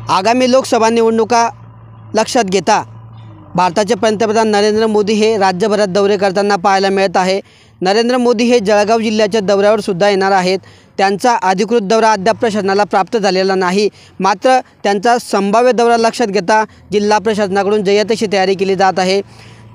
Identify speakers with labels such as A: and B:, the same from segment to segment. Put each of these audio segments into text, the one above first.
A: आगामी लोकसभा निवडणुका लक्षात घेता भारताचे पंतप्रधान नरेंद्र मोदी हे राज्यभरात दौरे करताना पाहायला मिळत आहे। नरेंद्र मोदी हे जळगाव जिल्ह्याच्या दौऱ्यावर सुद्धा येणार आहेत। त्यांचा अधिकृत दौरा अद्याप प्रशासनाला प्राप्त झालेला नाही, मात्र त्यांचा संभाव्य दौरा लक्षात घेता जिल्हा प्रशासनाकडून जय्यत तयारी केली जात आहे।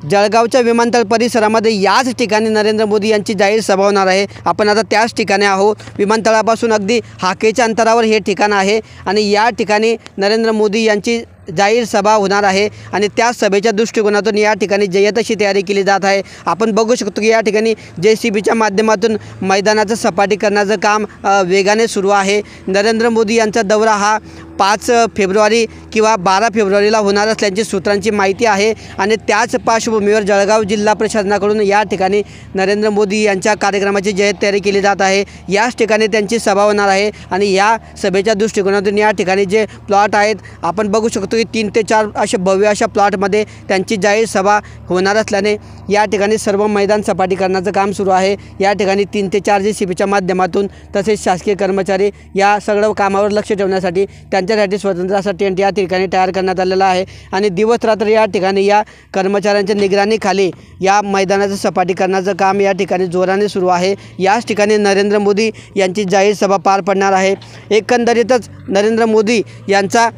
A: जळगावच्या विमानतळ परिसरामध्ये याच ठिकाणी नरेंद्र मोदी यांची जाहीर सभा होणार आहे। आपण आता त्याच ठिकाणी आहोत। विमानतळापासून अगदी हाकेच्या अंतरावर हे ठिकाण आहे आणि या ठिकाणी नरेंद्र मोदी यांची जाहीर सभा होणार आहे आणि त्या सभेच्या दृष्टिकोनातून या ठिकाणी जय्यत तयारी केली जात आहे। आपण बघू शकतो की या ठिकाणी JCBच्या माध्यमातून मैदानाचं सपाटीकरणाचं काम वेगाने सुरू आहे। नरेंद्र मोदी यांचा दौरा हा 5 फेब्रुवारी किंवा 12 फेब्रुवारीला होणार असल्याची सूत्रांची माहिती आहे आणि त्याच पार्श्वभूमीवर जळगाव जिल्हा प्रशासनाकडून या ठिकाणी नरेंद्र मोदी यांच्या कार्यक्रमाची जय्यत तयारी केली जात आहे। याच ठिकाणी त्यांची सभा होणार आहे आणि या सभेच्या दृष्टिकोनातून या ठिकाणी जे प्लॉट आहेत आपण बघू शकतो की 3 ते 4 असे भव्य अशा प्लॉटमध्ये त्यांची जाहीर सभा होणार असल्याने या ठिकाणी सर्व मैदान सपाटीकरणाचं काम सुरू आहे। या ठिकाणी 3 ते 4 JCBच्या माध्यमातून तसेच शासकीय कर्मचारी या सगळं कामावर लक्ष ठेवण्यासाठी त्यांच्यासाठी स्वतंत्र असा टेंट या ठिकाणी तयार करण्यात आलेला आहे आणि दिवस रात्र या ठिकाणी या कर्मचाऱ्यांच्या निगराणीखाली या मैदानाचं सपाटीकरणाचं काम या ठिकाणी जोराने सुरू आहे। याच ठिकाणी नरेंद्र मोदी यांची जाहीर सभा पार पडणार आहे। एकंदरीतच नरेंद्र मोदी यांचा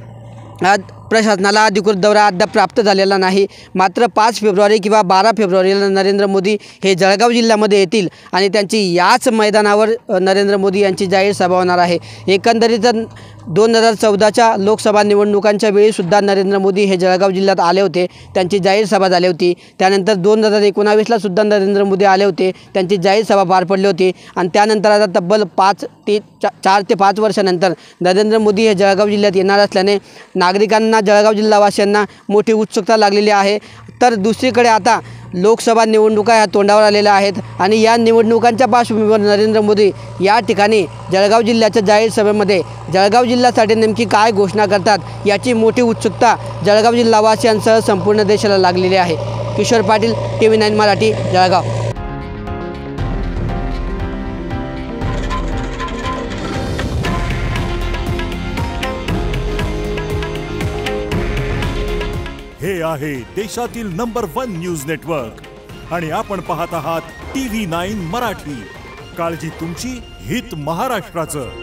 A: प्रशासनाला अधिकृत दौरा अद्याप प्राप्त झालेला नाही, मात्र 5 फेब्रुवारी किंवा 12 फेब्रुवारीला नरेंद्र मोदी हे जळगाव जिल्ह्यामध्ये येतील आणि त्यांची याच मैदानावर नरेंद्र मोदी यांची जाहीर सभा होणार आहे। एकंदरीत 2014च्या लोकसभा निवडणुकांच्या वेळीसुद्धा नरेंद्र मोदी हे जळगाव जिल्ह्यात आले होते, त्यांची जाहीर सभा झाली होती। त्यानंतर 2019ला सुद्धा नरेंद्र मोदी आले होते, त्यांची जाहीर सभा पार पडली होती आणि त्यानंतर आता तब्बल 4 ते 5 वर्षानंतर नरेंद्र मोदी हे जळगाव जिल्ह्यात येणार असल्याने नागरिकांना जळगाव जिल्हावासियांना मोठी उत्सुकता लागलेली आहे। तर दुसरीकडे आता लोकसभा निवडणुका ह्या तोंडावर आलेल्या आहेत आणि या निवडणुकांच्या पार्श्वभूमीवर नरेंद्र मोदी या ठिकाणी जळगाव जिल्ह्याच्या जाहीर सभेमध्ये जळगाव जिल्ह्यासाठी नेमकी काय घोषणा करतात याची मोठी उत्सुकता जळगाव जिल्हावासियांसह संपूर्ण देशाला लागलेली आहे। किशोर पाटील, TV9 मराठी, जळगाव।
B: हे आहे देशातील नंबर 1 न्यूज नेटवर्क आणि आपण पाहत आहात TV9 मराठी। काळजी तुमची, हित महाराष्ट्राचं।